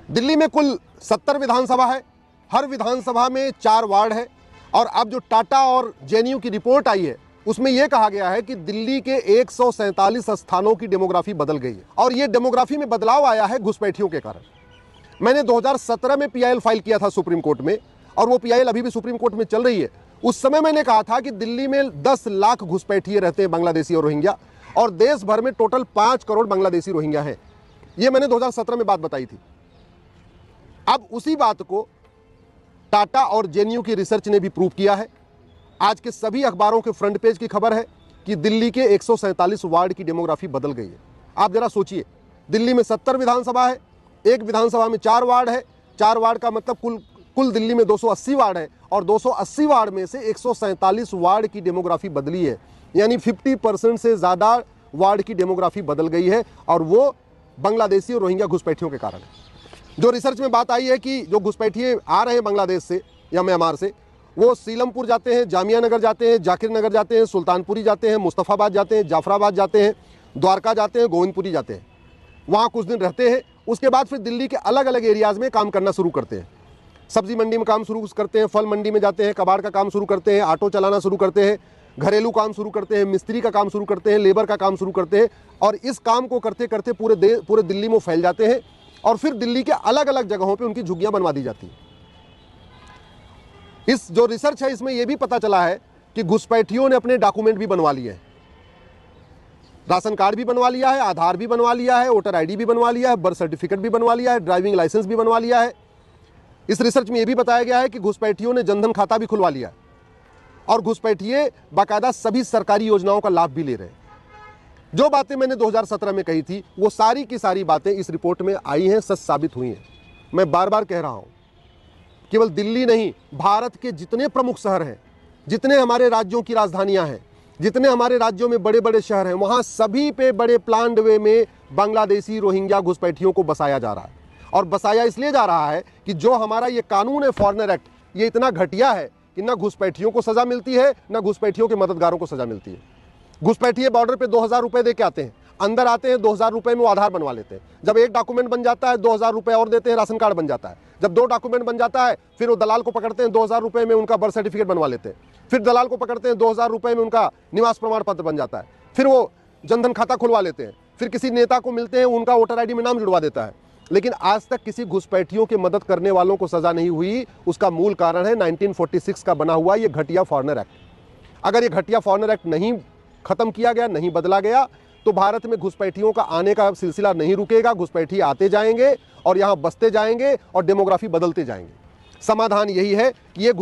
दिल्ली में कुल 70 विधानसभा है, हर विधानसभा में 4 वार्ड है। और अब जो टाटा और जेएनयू की रिपोर्ट आई है उसमें यह कहा गया है कि दिल्ली के 147 स्थानों की डेमोग्राफी बदल गई है और यह डेमोग्राफी में बदलाव आया है घुसपैठियों के कारण। मैंने 2017 में पीआईएल फाइल किया था सुप्रीम कोर्ट में और वो पीआईएल अभी भी सुप्रीम कोर्ट में चल रही है। उस समय मैंने कहा था कि दिल्ली में 10 लाख घुसपैठिए रहते हैं, बांग्लादेशी और रोहिंग्या, और देश भर में टोटल 5 करोड़ बांग्लादेशी रोहिंग्या हैं। ये मैंने 2017 में बात बताई थी। अब उसी बात को टाटा और जेएनयू की रिसर्च ने भी प्रूव किया है। आज के सभी अखबारों के फ्रंट पेज की खबर है कि दिल्ली के 147 वार्ड की डेमोग्राफी बदल गई है। आप जरा सोचिए, दिल्ली में 70 विधानसभा है, एक विधानसभा में 4 वार्ड है। 4 वार्ड का मतलब कुल दिल्ली में 280 वार्ड है और 280 वार्ड में से 147 वार्ड की डेमोग्राफी बदली है, यानी 50% से ज़्यादा वार्ड की डेमोग्राफी बदल गई है और वो बांग्लादेशी और रोहिंग्या घुसपैठियों के कारण है। जो रिसर्च में बात आई है कि जो घुसपैठिए आ रहे हैं बांग्लादेश से या म्यांमार से, वो सीलमपुर जाते हैं, जामिया नगर जाते हैं, जाकिर नगर जाते हैं, सुल्तानपुरी जाते हैं, मुस्तफ़ाबाद जाते हैं, जाफराबाद जाते हैं, द्वारका जाते हैं, गोविंदपुरी जाते हैं। वहाँ कुछ दिन रहते हैं, उसके बाद फिर दिल्ली के अलग अलग एरियाज़ में काम करना शुरू करते हैं। सब्जी मंडी में काम शुरू करते हैं, फल मंडी में जाते हैं, कबाड़ का काम शुरू करते हैं, ऑटो चलाना शुरू करते हैं, घरेलू काम शुरू करते हैं, मिस्त्री का काम शुरू करते हैं, लेबर का काम शुरू करते हैं और इस काम को करते करते पूरे दिल्ली में फैल जाते हैं और फिर दिल्ली के अलग अलग जगहों पे उनकी झुग्गियां बनवा दी जाती हैं। इस जो रिसर्च है इसमें यह भी पता चला है कि घुसपैठियों ने अपने डॉक्यूमेंट भी बनवा लिए हैं, राशन कार्ड भी बनवा लिया है, आधार भी बनवा लिया है, वोटर आईडी भी बनवा लिया है, बर्थ सर्टिफिकेट भी बनवा लिया है, ड्राइविंग लाइसेंस भी बनवा लिया है। इस रिसर्च में यह भी बताया गया है कि घुसपैठियों ने जनधन खाता भी खुलवा लिया है और घुसपैठिए बाकायदा सभी सरकारी योजनाओं का लाभ भी ले रहे हैं। जो बातें मैंने 2017 में कही थी वो सारी की सारी बातें इस रिपोर्ट में आई हैं, सच साबित हुई हैं। मैं बार बार कह रहा हूं, केवल दिल्ली नहीं, भारत के जितने प्रमुख शहर हैं, जितने हमारे राज्यों की राजधानियां हैं, जितने हमारे राज्यों में बड़े बड़े शहर हैं, वहां सभी पे बड़े प्लान्ड वे में बांग्लादेशी रोहिंग्या घुसपैठियों को बसाया जा रहा है। और बसाया इसलिए जा रहा है कि जो हमारा ये कानून है, फॉरेनर एक्ट, ये इतना घटिया है कि ना घुसपैठियों को सजा मिलती है, ना घुसपैठियों के मददगारों को सजा मिलती है। घुसपैठिए बॉर्डर पे 2000 रुपए दे के आते हैं, अंदर आते हैं, 2000 रुपए में वो आधार बनवा लेते हैं। जब एक डॉक्यूमेंट बन जाता है 2000 रुपए और देते हैं, राशन कार्ड बन जाता है। जब 2 डॉक्यूमेंट बन जाता है फिर वो दलाल को पकड़ते हैं, 2000 रुपए में उनका बर्थ सर्टिफिकेट बनवा लेते हैं। फिर दलाल को पकड़ते हैं, 2000 रुपए में उनका निवास प्रमाण पत्र बन जाता है। फिर वो जनधन खाता खुलवा लेते हैं। फिर किसी नेता को मिलते हैं, उनका वोटर आईडी में नाम जुड़वा देता है। लेकिन आज तक किसी घुसपैठियों की मदद करने वालों को सजा नहीं हुई। उसका मूल कारण है 1946 का बना हुआ ये घटिया फॉरेनर एक्ट। अगर ये घटिया फॉरेनर एक्ट नहीं खत्म किया गया, नहीं बदला गया, तो भारत में घुसपैठियों का आने का सिलसिला नहीं रुकेगा। घुसपैठी आते जाएंगे और यहां बसते जाएंगे और डेमोग्राफी बदलते जाएंगे। समाधान यही है कि ये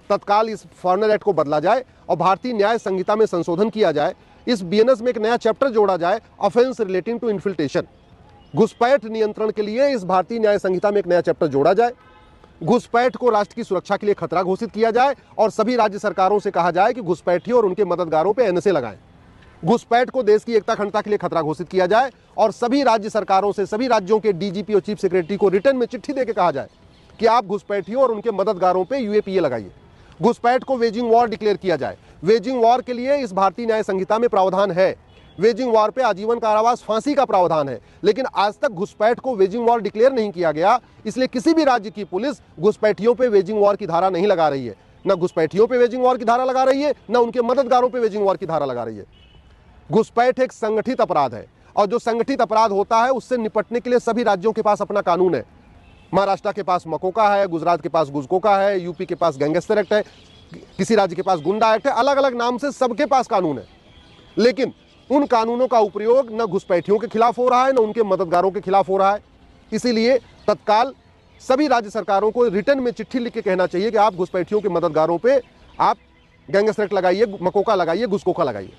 तत्काल इस फॉरेनर एक्ट को बदला जाए और भारतीय न्याय संहिता में संशोधन किया जाए। इस बीएनएस में एक नया चैप्टर जोड़ा जाए, ऑफेंस रिलेटिंग टू इन्फिल्ट्रेशन। घुसपैठ नियंत्रण के लिए इस भारतीय न्याय संहिता में एक नया चैप्टर जोड़ा जाए। घुसपैठ को राष्ट्र की सुरक्षा के लिए खतरा घोषित किया जाए और सभी राज्य सरकारों से कहा जाए कि घुसपैठियों और उनके मददगारों पर एनएसए लगाएं। घुसपैठ को देश की एकता अखंडता के लिए खतरा घोषित किया जाए और सभी राज्य सरकारों से, सभी राज्यों के डीजीपी और चीफ सेक्रेटरी को रिटर्न में चिट्ठी देकर कहा जाए कि आप घुसपैठियों और उनके मददगारों पे यूएपीए लगाइए। घुसपैठ को वेजिंग वॉर डिक्लेयर किया जाए। वेजिंग वॉर के लिए इस भारतीय न्याय संहिता में प्रावधान है। वेजिंग वॉर पे आजीवन कारावास, फांसी का प्रावधान है। लेकिन आज तक घुसपैठ को वेजिंग वॉर डिक्लेयर नहीं किया गया, इसलिए किसी भी राज्य की पुलिस घुसपैठियों पे वेजिंग वॉर की धारा नहीं लगा रही है। न घुसपैठियों पे वेजिंग वॉर की धारा लगा रही है, न उनके मददगारों पे वेजिंग वॉर की धारा लगा रही है। घुसपैठ एक संगठित अपराध है और जो संगठित अपराध होता है उससे निपटने के लिए सभी राज्यों के पास अपना कानून है। महाराष्ट्र के पास मकोका है, गुजरात के पास गुजकोका है, यूपी के पास गैंगस्टर एक्ट है, किसी राज्य के पास गुंडा एक्ट है। अलग अलग नाम से सबके पास कानून है, लेकिन उन कानूनों का उपयोग न घुसपैठियों के खिलाफ हो रहा है, न उनके मददगारों के खिलाफ हो रहा है। इसीलिए तत्काल सभी राज्य सरकारों को रिटर्न में चिट्ठी लिख के कहना चाहिए कि आप घुसपैठियों के मददगारों पे आप गैंगस्टर एक्ट लगाइए, मकोका लगाइए, गुजकोका लगाइए।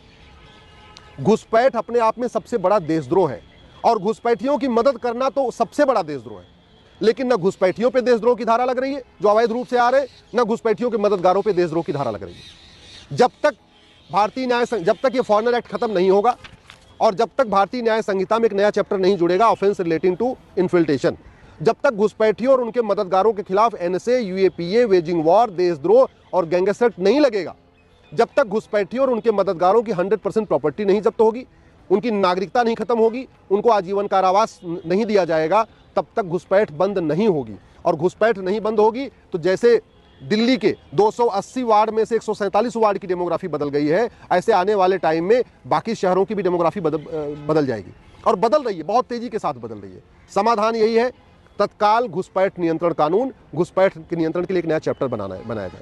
घुसपैठ अपने आप में सबसे बड़ा देशद्रोह है और घुसपैठियों की मदद करना तो सबसे बड़ा देशद्रोह है। लेकिन न घुसपैठियों पे देशद्रोह की धारा लग रही है जो अवैध रूप से आ रहे, न घुसपैठियों के मददगारों पे देशद्रोह की धारा लग रही है। जब तक ये फॉरेनर एक्ट खत्म नहीं होगा और जब तक भारतीय न्याय संहिता में एक नया चैप्टर नहीं जुड़ेगा, ऑफेंस रिलेटिंग टू इन्फिल्ट्रेशन, जब तक घुसपैठियों और उनके मददगारों के खिलाफ एनएसए, यूएपीए, वेजिंग वॉर, देशद्रोह और गैंगस्टर नहीं लगेगा, जब तक घुसपैठियों और उनके मददगारों की 100% प्रॉपर्टी नहीं जब्त होगी, उनकी नागरिकता नहीं खत्म होगी, उनको आजीवन कारावास नहीं दिया जाएगा, तब तक घुसपैठ बंद नहीं होगी। और घुसपैठ नहीं बंद होगी तो जैसे दिल्ली के 280 वार्ड में से 147 वार्ड की डेमोग्राफी बदल गई है, ऐसे आने वाले टाइम में बाकी शहरों की भी डेमोग्राफी बदल जाएगी, और बदल रही है, बहुत तेजी के साथ बदल रही है। समाधान यही है, तत्काल घुसपैठ नियंत्रण कानून, घुसपैठ के नियंत्रण के लिए एक नया चैप्टर बनाया जाए।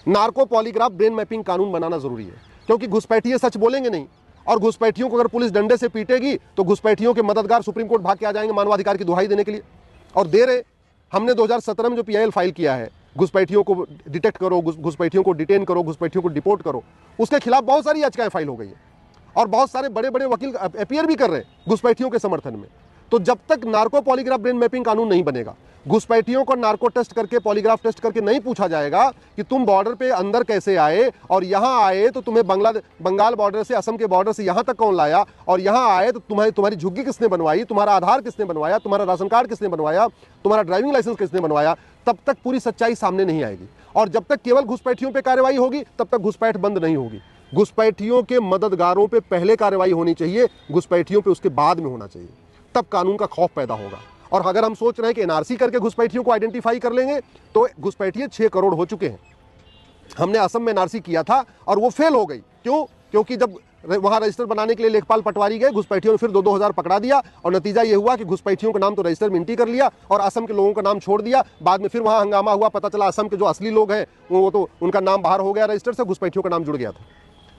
नार्को पॉलीग्राफ ब्रेन मैपिंग कानून बनाना जरूरी है, क्योंकि घुसपैठिए सच बोलेंगे नहीं, और घुसपैठियों को अगर पुलिस डंडे से पीटेगी तो घुसपैठियों के मददगार सुप्रीम कोर्ट भाग के आ जाएंगे मानवाधिकार की दुहाई देने के लिए। और दे रहे, हमने 2017 में जो PIL फाइल किया है, घुसपैठियों को डिटेक्ट करो, घुसपैठियों को डिटेन करो, घुसपैठियों को डिपोर्ट करो, उसके खिलाफ बहुत सारी याचिकाएं फाइल हो गई है, और बहुत सारे बड़े बड़े वकील अपीयर भी कर रहे हैं घुसपैठियों के समर्थन में। तो जब तक नार्को पॉलीग्राफ ब्रेन मैपिंग कानून नहीं बनेगा, घुसपैठियों को नार्को टेस्ट करके, पॉलीग्राफ टेस्ट करके नहीं पूछा जाएगा कि तुम बॉर्डर पे अंदर कैसे आए, और यहां आए तो तुम्हें बंगाल बॉर्डर से, असम के बॉर्डर से यहां तक कौन लाया, और यहां आए तो तुम्हारी झुग्गी किसने बनवाई, तुम्हारा आधार किसने बनवाया, तुम्हारा राशन कार्ड किसने बनवाया, तुम्हारा ड्राइविंग लाइसेंस किसने बनवाया, तब तक पूरी सच्चाई सामने नहीं आएगी। और जब तक केवल घुसपैठियों पे कार्रवाई होगी, तब तक घुसपैठ बंद नहीं होगी। घुसपैठियों के मददगारों पे पहले कार्रवाई होनी चाहिए, घुसपैठियों पे उसके बाद में होना चाहिए, तब कानून का खौफ पैदा होगा। और अगर हम सोच रहे हैं कि NRC करके घुसपैठियों को आइडेंटिफाई कर लेंगे, तो घुसपैठिए 6 करोड़ हो चुके हैं। हमने असम में NRC किया था और वो फेल हो गई। क्यों? क्योंकि जब वहां रजिस्टर बनाने के लिए लेखपाल पटवारी गए, घुसपैठियों ने फिर 2-2 हज़ार पकड़ा दिया, और नतीजा ये हुआ कि घुसपैठियों का नाम तो रजिस्टर में एंट्री कर लिया और असम के लोगों का नाम छोड़ दिया। बाद में फिर वहां हंगामा हुआ, पता चला असम के जो असली लोग हैं वो तो उनका नाम बाहर हो गया रजिस्टर से, घुसपैठियों का नाम जुड़ गया था।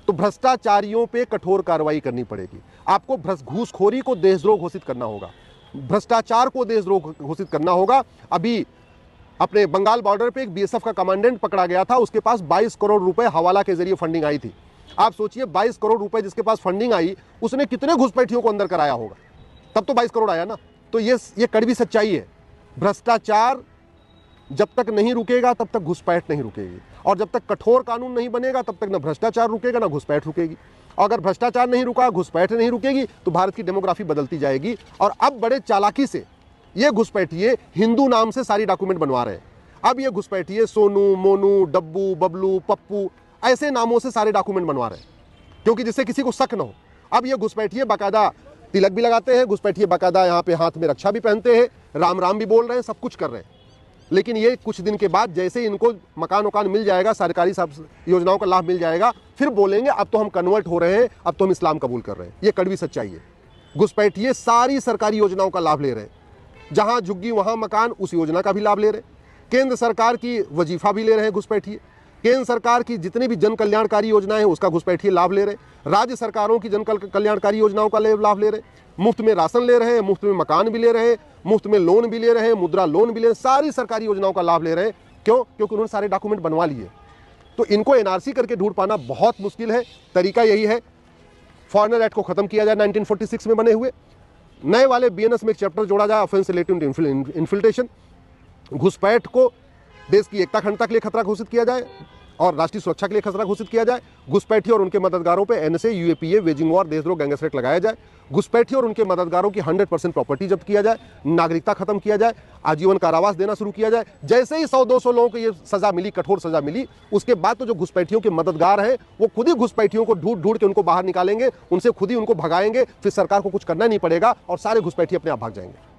तो भ्रष्टाचारियों पे कठोर कार्रवाई करनी पड़ेगी। आपको घूसखोरी को देशद्रोह घोषित करना होगा, भ्रष्टाचार को देशद्रोह घोषित करना होगा। अभी अपने बंगाल बॉर्डर पे एक BSF का कमांडेंट पकड़ा गया था, उसके पास 22 करोड़ रुपए हवाला के जरिए फंडिंग आई थी। आप सोचिए, 22 करोड़ रुपए जिसके पास फंडिंग आई, उसने कितने घुसपैठियों को अंदर कराया होगा, तब तो 22 करोड़ आया ना। तो ये कड़वी सच्चाई है। भ्रष्टाचार जब तक नहीं रुकेगा तब तक घुसपैठ नहीं रुकेगी, और जब तक कठोर कानून नहीं बनेगा तब तक न भ्रष्टाचार रुकेगा न घुसपैठ रुकेगी। अगर भ्रष्टाचार नहीं रुका, घुसपैठ नहीं रुकेगी, तो भारत की डेमोग्राफी बदलती जाएगी। और अब बड़े चालाकी से ये घुसपैठिए हिंदू नाम से सारी डॉक्यूमेंट बनवा रहे हैं। अब ये घुसपैठिए सोनू, मोनू, डब्बू, बबलू, पप्पू ऐसे नामों से सारे डॉक्यूमेंट बनवा रहे हैं, क्योंकि जिससे किसी को शक न हो। अब ये घुसपैठिए बाकायदा तिलक भी लगाते हैं, घुसपैठिए बाकायदा यहाँ पे हाथ में रक्षा भी पहनते हैं, राम राम भी बोल रहे हैं, सब कुछ कर रहे हैं। लेकिन ये कुछ दिन के बाद जैसे इनको मकान वकान मिल जाएगा, सरकारी योजनाओं का लाभ मिल जाएगा, फिर बोलेंगे अब तो हम कन्वर्ट हो रहे हैं, अब तो हम इस्लाम कबूल कर रहे हैं। ये कड़वी सच्चाई है। घुसपैठिए सारी सरकारी योजनाओं का लाभ ले रहे हैं, जहां झुग्गी वहां मकान, उस योजना का भी लाभ ले रहे हैं। केंद्र सरकार की वजीफा भी ले रहे हैं घुसपैठिए, केंद्र सरकार की जितनी भी जन कल्याणकारी योजनाएं हैं उसका घुसपैठिए लाभ ले रहे हैं, राज्य सरकारों की जन कल्याणकारी योजनाओं का लाभ ले रहे हैं, मुफ्त में राशन ले रहे हैं, मुफ्त में मकान भी ले रहे हैं, मुफ्त में लोन भी ले रहे हैं, मुद्रा लोन भी ले रहे हैं, सारी सरकारी योजनाओं का लाभ ले रहे हैं। क्यों? क्योंकि उन्होंने सारे डॉक्यूमेंट बनवा लिए। तो इनको NRC करके ढूंढ पाना बहुत मुश्किल है। तरीका यही है, फॉरेनर एक्ट को खत्म किया जाए 1946 में बने हुए, नए वाले BNS में एक चैप्टर जोड़ा जाए, ऑफेंस रिलेटिव टू इन्फिल्ट्रेशन। घुसपैठ को देश की एकता अखंडता के लिए खतरा घोषित किया जाए और राष्ट्रीय सुरक्षा के लिए खतरा घोषित किया जाए। घुसपैठी और उनके मददगारों पे NSA, UAPA, वेजिंग वॉर, देशद्रोह, गैंगस्टर एक्ट लगाया जाए। घुसपैठी और उनके मददगारों की 100% प्रॉपर्टी जब्त किया जाए, नागरिकता खत्म किया जाए, आजीवन कारावास देना शुरू किया जाए। जैसे ही 100-200 लोगों को ये सजा मिली, कठोर सजा मिली, उसके बाद तो जो घुसपैठियों के मददगार हैं वो खुद ही घुसपैठियों को ढूंढ के उनको बाहर निकालेंगे, उनसे खुद ही उनको भगाएंगे, फिर सरकार को कुछ करना नहीं पड़ेगा और सारे घुसपैठी अपने आप भाग जाएंगे।